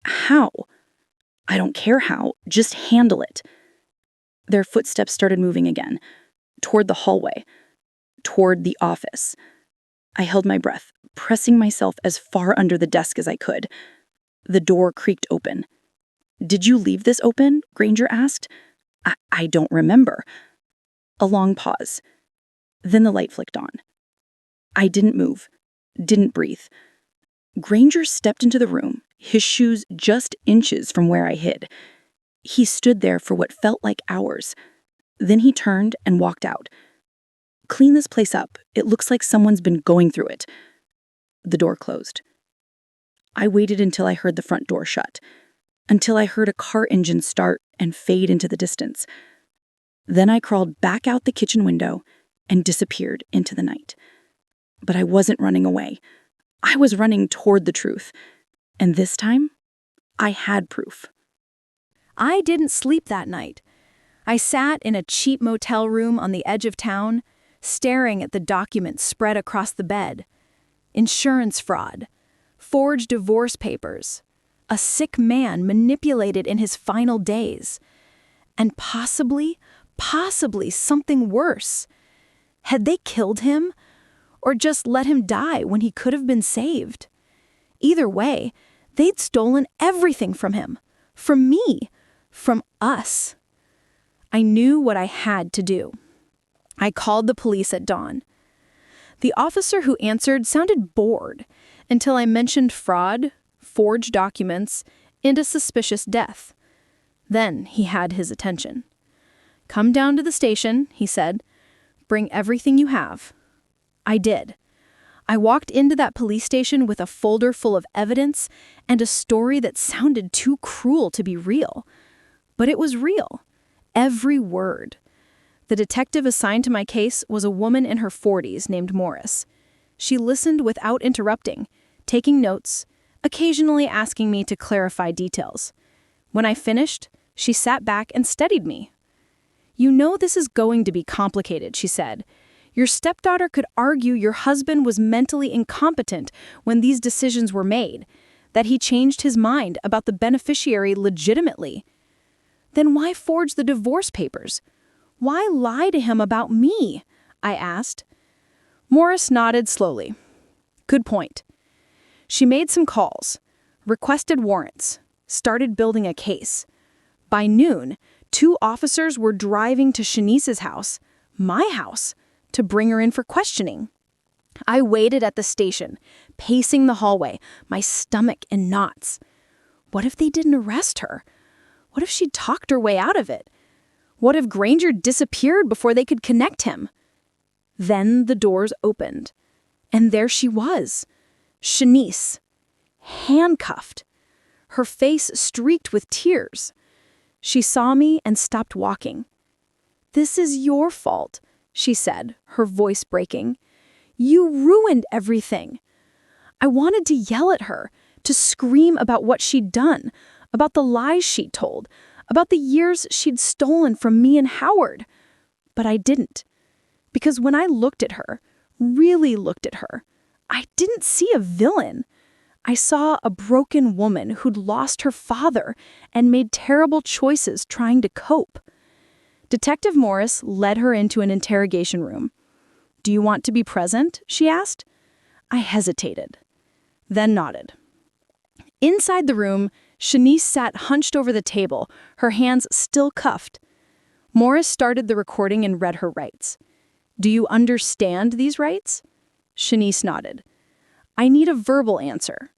How? I don't care how. Just handle it. Their footsteps started moving again, toward the hallway, toward the office. I held my breath, pressing myself as far under the desk as I could. The door creaked open. Did you leave this open? Granger asked. I don't remember. A long pause. Then the light flicked on. I didn't move, didn't breathe. Granger stepped into the room, his shoes just inches from where I hid. He stood there for what felt like hours. Then he turned and walked out. Clean this place up. It looks like someone's been going through it. The door closed. I waited until I heard the front door shut, until I heard a car engine start and fade into the distance. Then I crawled back out the kitchen window and disappeared into the night. But I wasn't running away. I was running toward the truth. And this time, I had proof. I didn't sleep that night. I sat in a cheap motel room on the edge of town, staring at the documents spread across the bed. Insurance fraud, forged divorce papers, a sick man manipulated in his final days, and possibly something worse. Had they killed him, or just let him die when he could have been saved? Either way, they'd stolen everything from him, from me, from us. I knew what I had to do. I called the police at dawn. The officer who answered sounded bored until I mentioned fraud, forged documents, and a suspicious death. Then he had his attention. "Come down to the station," he said. "Bring everything you have." I did. I walked into that police station with a folder full of evidence and a story that sounded too cruel to be real. But it was real. Every word. The detective assigned to my case was a woman in her 40s named Morris. She listened without interrupting, taking notes, occasionally asking me to clarify details. When I finished, she sat back and studied me. "You know this is going to be complicated," she said. "Your stepdaughter could argue your husband was mentally incompetent when these decisions were made, that he changed his mind about the beneficiary legitimately. Then why forge the divorce papers? Why lie to him about me?" I asked. Morris nodded slowly. "Good point." She made some calls, requested warrants, started building a case. By noon, 2 officers were driving to Shanice's house, my house, to bring her in for questioning. I waited at the station, pacing the hallway, my stomach in knots. What if they didn't arrest her? What if she'd talked her way out of it? What if Granger disappeared before they could connect him? Then the doors opened, and there she was, Shanice, handcuffed, her face streaked with tears. She saw me and stopped walking. "This is your fault," she said, her voice breaking. "You ruined everything. I wanted to yell at her, to scream about what she'd done, about the lies she'd told, about the years she'd stolen from me and Howard. But I didn't. Because when I looked at her, really looked at her, I didn't see a villain. I saw a broken woman who'd lost her father and made terrible choices trying to cope. Detective Morris led her into an interrogation room. "Do you want to be present?" she asked. I hesitated, then nodded. Inside the room, Shanice sat hunched over the table, her hands still cuffed. Morris started the recording and read her rights. "Do you understand these rights?" Shanice nodded. "I need a verbal answer."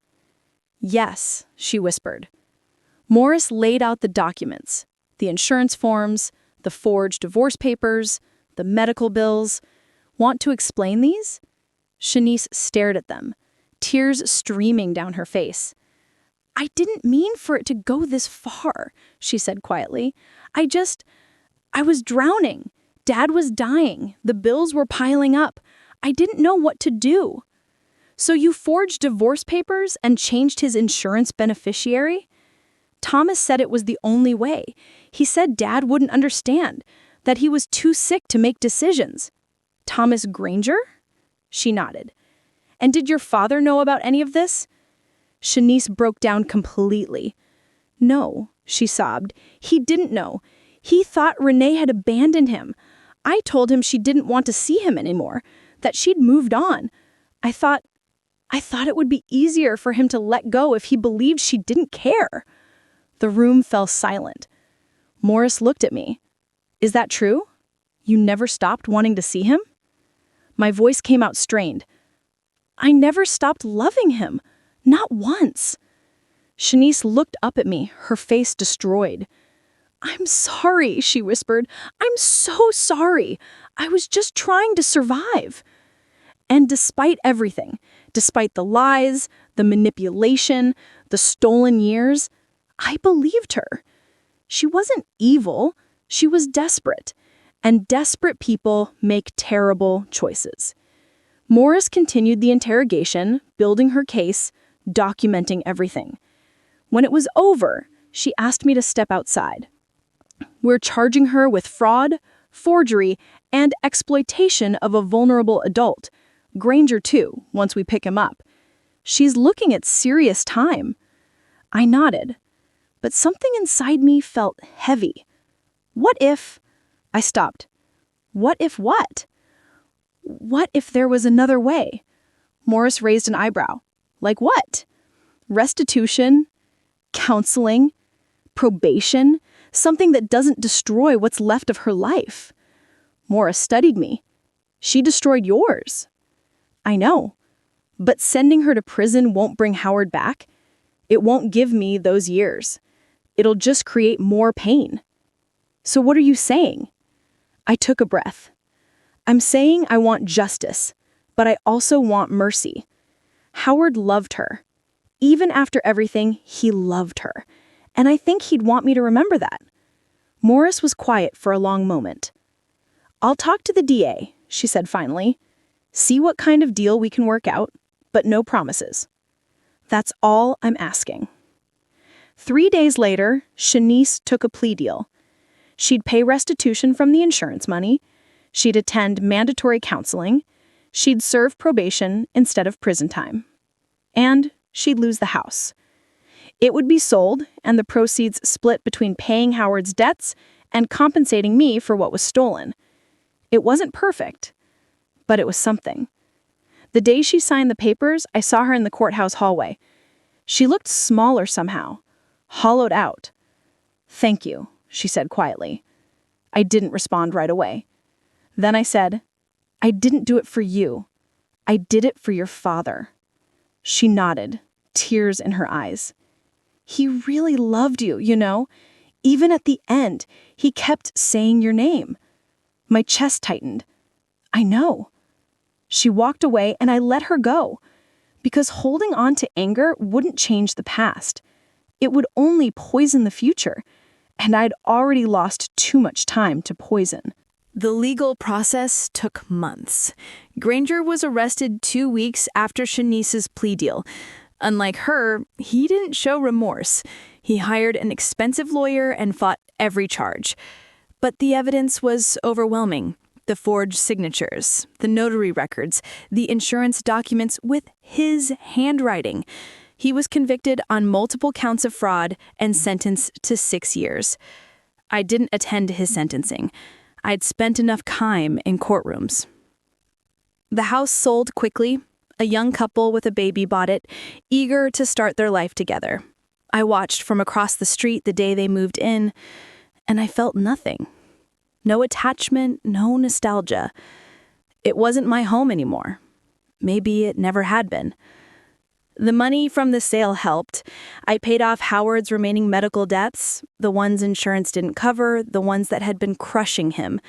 "Yes," she whispered. Morris laid out the documents, the insurance forms, the forged divorce papers, the medical bills. "Want to explain these?" Shanice stared at them, tears streaming down her face. "I didn't mean for it to go this far," she said quietly. I was drowning. Dad was dying. The bills were piling up. I didn't know what to do." "So you forged divorce papers and changed his insurance beneficiary?" "Thomas said it was the only way. He said Dad wouldn't understand, that he was too sick to make decisions." "Thomas Granger?" She nodded. "And did your father know about any of this?" Shanice broke down completely. "No," she sobbed. "He didn't know. He thought Renee had abandoned him. I told him she didn't want to see him anymore, that she'd moved on. I thought it would be easier for him to let go if he believed she didn't care." The room fell silent. Morris looked at me. "Is that true? You never stopped wanting to see him?" My voice came out strained. "I never stopped loving him. Not once." Shanice looked up at me, her face destroyed. "I'm sorry," she whispered. "I'm so sorry. I was just trying to survive." And despite everything, despite the lies, the manipulation, the stolen years, I believed her. She wasn't evil, she was desperate. And desperate people make terrible choices. Morris continued the interrogation, building her case, documenting everything. When it was over, she asked me to step outside. "We're charging her with fraud, forgery, and exploitation of a vulnerable adult. Granger, too, once we pick him up. She's looking at serious time." I nodded, but something inside me felt heavy. What if... I stopped. What if what? What if there was another way? Morris raised an eyebrow. Like what? Restitution? Counseling? Probation? Something that doesn't destroy what's left of her life. Morris studied me. "She destroyed yours." "I know. But sending her to prison won't bring Howard back. It won't give me those years. It'll just create more pain." "So what are you saying?" I took a breath. "I'm saying I want justice, but I also want mercy. Howard loved her. Even after everything, he loved her. And I think he'd want me to remember that." Morris was quiet for a long moment. "I'll talk to the DA," she said finally. "See what kind of deal we can work out, but no promises. That's all I'm asking." 3 days later, Shanice took a plea deal. She'd pay restitution from the insurance money. She'd attend mandatory counseling. She'd serve probation instead of prison time. And she'd lose the house. It would be sold, and the proceeds split between paying Howard's debts and compensating me for what was stolen. It wasn't perfect, but it was something. The day she signed the papers, I saw her in the courthouse hallway. She looked smaller somehow, hollowed out. "Thank you," she said quietly. I didn't respond right away. Then I said, "I didn't do it for you. I did it for your father." She nodded, tears in her eyes. "He really loved you, you know. Even at the end, he kept saying your name." My chest tightened. "I know." She walked away and I let her go, because holding on to anger wouldn't change the past. It would only poison the future, and I'd already lost too much time to poison. The legal process took months. Granger was arrested 2 weeks after Shanice's plea deal. Unlike her, he didn't show remorse. He hired an expensive lawyer and fought every charge. But the evidence was overwhelming. The forged signatures, the notary records, the insurance documents with his handwriting. He was convicted on multiple counts of fraud and sentenced to 6 years. I didn't attend his sentencing. I'd spent enough time in courtrooms. The house sold quickly. A young couple with a baby bought it, eager to start their life together. I watched from across the street the day they moved in, and I felt nothing. No attachment, no nostalgia. It wasn't my home anymore. Maybe it never had been. The money from the sale helped. I paid off Howard's remaining medical debts, the ones insurance didn't cover, the ones that had been crushing him.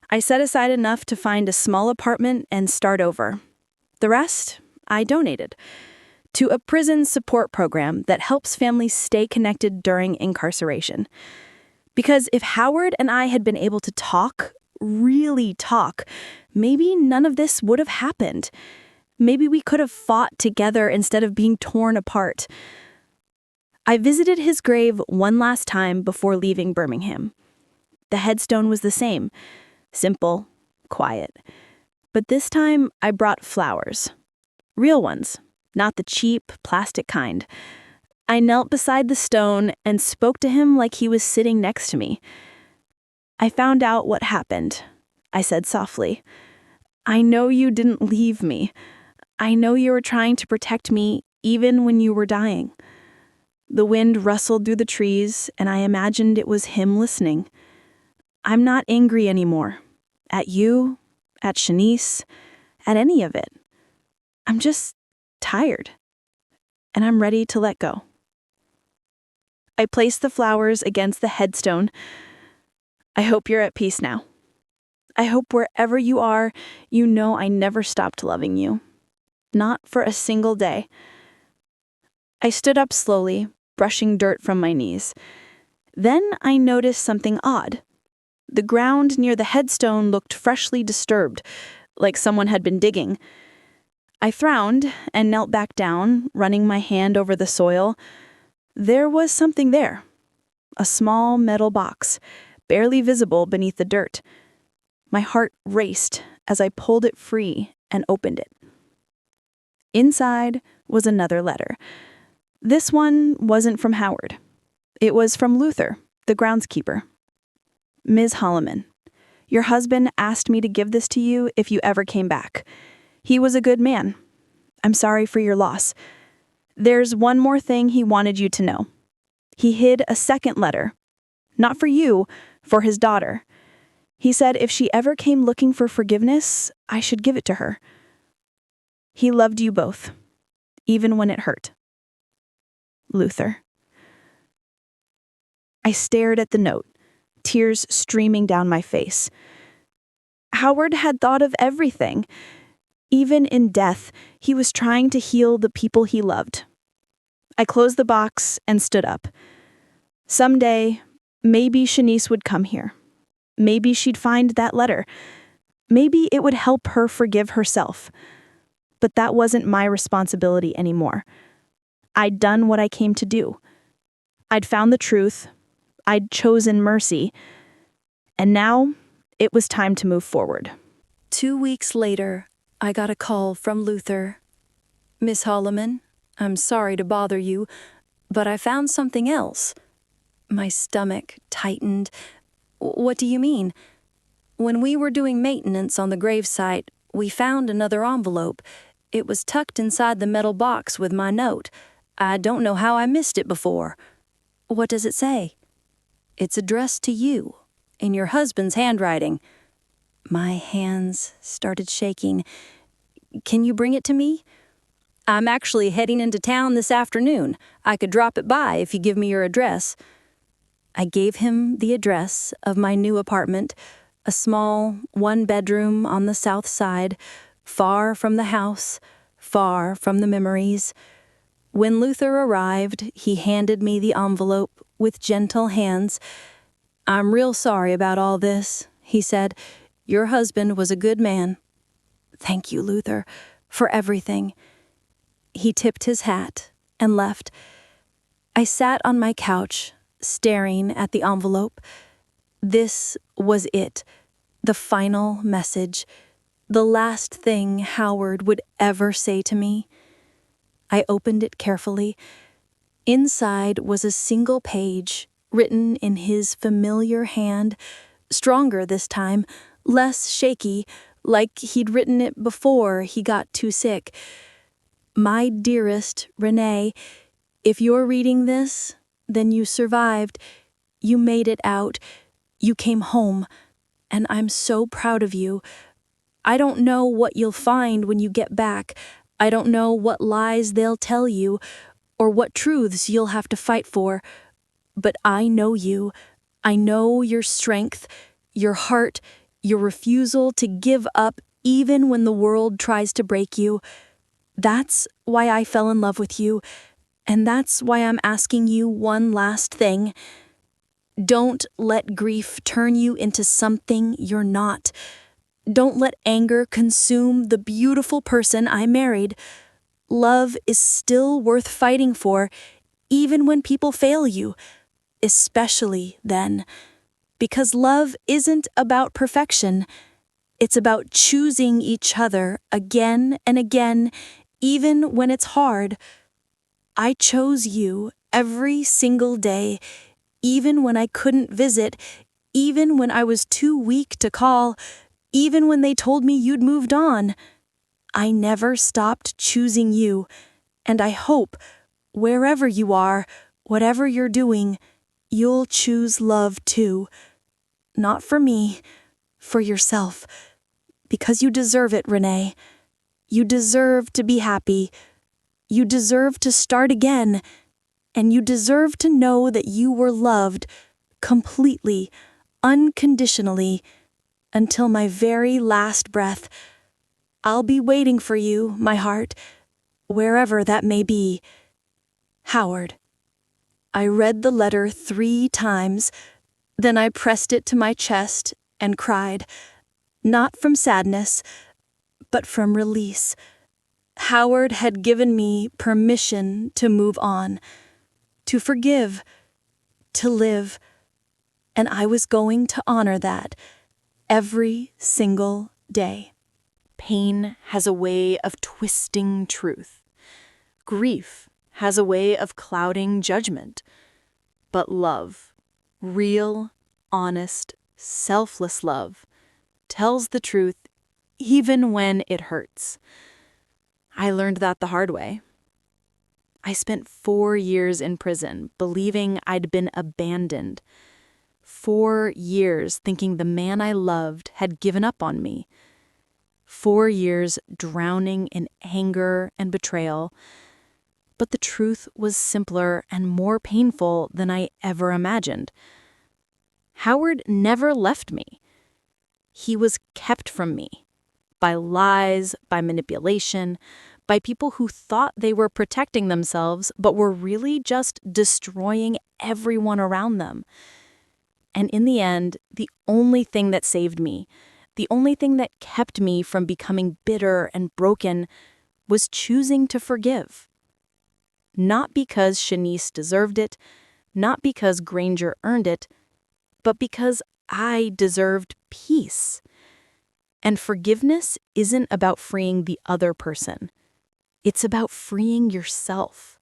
I set aside enough to find a small apartment and start over. The rest, I donated to a prison support program that helps families stay connected during incarceration. Because if Howard and I had been able to talk, really talk, maybe none of this would have happened. Maybe we could have fought together instead of being torn apart. I visited his grave one last time before leaving Birmingham. The headstone was the same, simple, quiet. But this time I brought flowers. Real ones, not the cheap, plastic kind. I knelt beside the stone and spoke to him like he was sitting next to me. "I found out what happened," I said softly. "I know you didn't leave me. I know you were trying to protect me even when you were dying." The wind rustled through the trees, and I imagined it was him listening. "I'm not angry anymore. At you, at Shanice, at any of it. I'm just tired, and I'm ready to let go." I placed the flowers against the headstone. "I hope you're at peace now. I hope wherever you are, you know I never stopped loving you. Not for a single day." I stood up slowly, brushing dirt from my knees. Then I noticed something odd. The ground near the headstone looked freshly disturbed, like someone had been digging. I frowned and knelt back down, running my hand over the soil. There was something there. A small metal box, barely visible beneath the dirt. My heart raced as I pulled it free and opened it. Inside was another letter. This one wasn't from Howard. It was from Luther, the groundskeeper. "Ms. Holloman, your husband asked me to give this to you if you ever came back. He was a good man. I'm sorry for your loss. There's one more thing he wanted you to know. He hid a second letter. Not for you, for his daughter. He said if she ever came looking for forgiveness, I should give it to her. He loved you both, even when it hurt. Luther." I stared at the note, tears streaming down my face. Howard had thought of everything. Even in death, he was trying to heal the people he loved. I closed the box and stood up. Someday, maybe Shanice would come here. Maybe she'd find that letter. Maybe it would help her forgive herself. But that wasn't my responsibility anymore. I'd done what I came to do. I'd found the truth. I'd chosen mercy. And now, it was time to move forward. 2 weeks later, I got a call from Luther. "Miss Holloman, I'm sorry to bother you, but I found something else." My stomach tightened. "What do you mean?" "When we were doing maintenance on the gravesite, we found another envelope. It was tucked inside the metal box with my note. I don't know how I missed it before." "What does it say?" "It's addressed to you, in your husband's handwriting." My hands started shaking. "Can you bring it to me?" "I'm actually heading into town this afternoon. I could drop it by if you give me your address." I gave him the address of my new apartment, a small 1-bedroom on the south side, far from the house, far from the memories. When Luther arrived, he handed me the envelope with gentle hands. "I'm real sorry about all this," he said. "Your husband was a good man." "Thank you, Luther, for everything." He tipped his hat and left. I sat on my couch, staring at the envelope. This was it, the final message, the last thing Howard would ever say to me. I opened it carefully. Inside was a single page, written in his familiar hand, stronger this time, less shaky, like he'd written it before he got too sick. "My dearest Renee, if you're reading this, then you survived. You made it out. You came home, and I'm so proud of you. I don't know what you'll find when you get back. I don't know what lies they'll tell you, or what truths you'll have to fight for. But I know you. I know your strength, your heart, your refusal to give up even when the world tries to break you. That's why I fell in love with you, and that's why I'm asking you one last thing. Don't let grief turn you into something you're not. Don't let anger consume the beautiful person I married. Love is still worth fighting for, even when people fail you, especially then. Because love isn't about perfection. It's about choosing each other again and again, even when it's hard. I chose you every single day, even when I couldn't visit, even when I was too weak to call, even when they told me you'd moved on. I never stopped choosing you, and I hope, wherever you are, whatever you're doing, you'll choose love too. Not for me, for yourself. Because you deserve it, Renee. You deserve to be happy. You deserve to start again. And you deserve to know that you were loved completely, unconditionally, until my very last breath. I'll be waiting for you, my heart, wherever that may be. Howard." I read the letter 3 times, then I pressed it to my chest and cried, not from sadness, but from release. Howard had given me permission to move on, to forgive, to live, and I was going to honor that every single day. Pain has a way of twisting truth. Grief has a way of clouding judgment. But love, real, honest, selfless love, tells the truth even when it hurts. I learned that the hard way. I spent 4 years in prison believing I'd been abandoned. 4 years thinking the man I loved had given up on me. 4 years drowning in anger and betrayal. But the truth was simpler and more painful than I ever imagined. Howard never left me. He was kept from me. By lies, by manipulation, by people who thought they were protecting themselves but were really just destroying everyone around them. And in the end, the only thing that saved me, the only thing that kept me from becoming bitter and broken, was choosing to forgive. Not because Shanice deserved it, not because Granger earned it, but because I deserved peace. And forgiveness isn't about freeing the other person. It's about freeing yourself.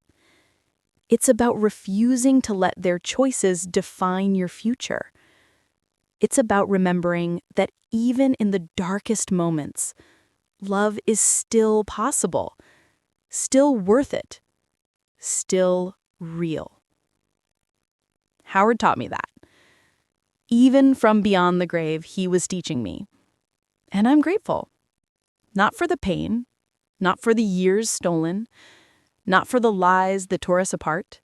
It's about refusing to let their choices define your future. It's about remembering that even in the darkest moments, love is still possible, still worth it, still real. Howard taught me that. Even from beyond the grave, he was teaching me. And I'm grateful. Not for the pain, not for the years stolen, not for the lies that tore us apart,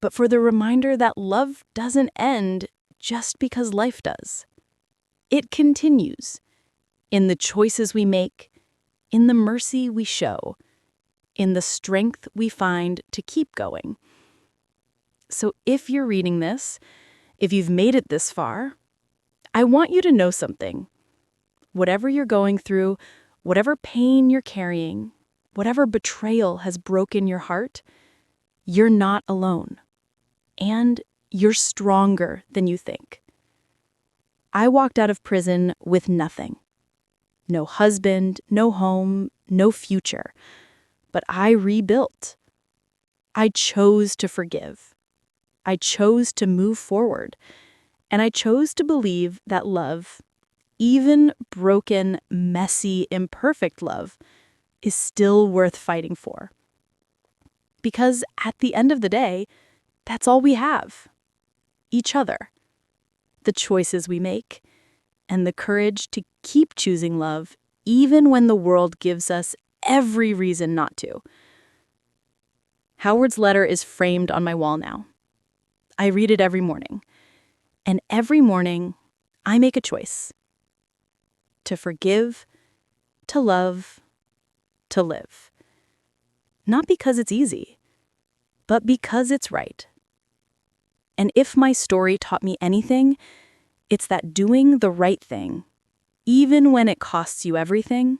but for the reminder that love doesn't end just because life does. It continues in the choices we make, in the mercy we show, in the strength we find to keep going. So if you're reading this, if you've made it this far, I want you to know something. Whatever you're going through, whatever pain you're carrying, whatever betrayal has broken your heart, you're not alone. And you're stronger than you think. I walked out of prison with nothing. No husband, no home, no future. But I rebuilt. I chose to forgive. I chose to move forward. And I chose to believe that love, even broken, messy, imperfect love, is still worth fighting for. Because at the end of the day, that's all we have. Each other. The choices we make, and the courage to keep choosing love even when the world gives us every reason not to. Howard's letter is framed on my wall now. I read it every morning. And every morning, I make a choice. To forgive, to love, to live. Not because it's easy, but because it's right. And if my story taught me anything, it's that doing the right thing, even when it costs you everything,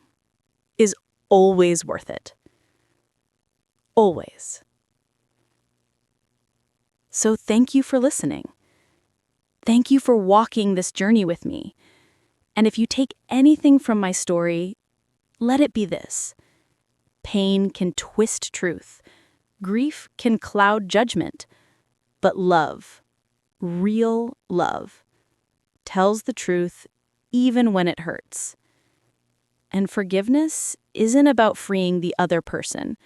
is always worth it. Always. So thank you for listening. Thank you for walking this journey with me. And if you take anything from my story, let it be this. Pain can twist truth. Grief can cloud judgment. But love, real love, tells the truth even when it hurts. And forgiveness isn't about freeing the other person.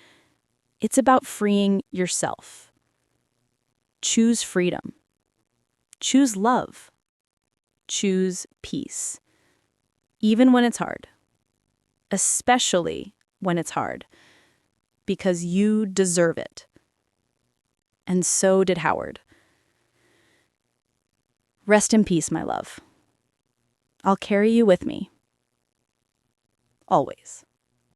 It's about freeing yourself. Choose freedom. Choose love. Choose peace. Even when it's hard. Especially when it's hard. Because you deserve it. And so did Howard. Rest in peace, my love. I'll carry you with me. Always.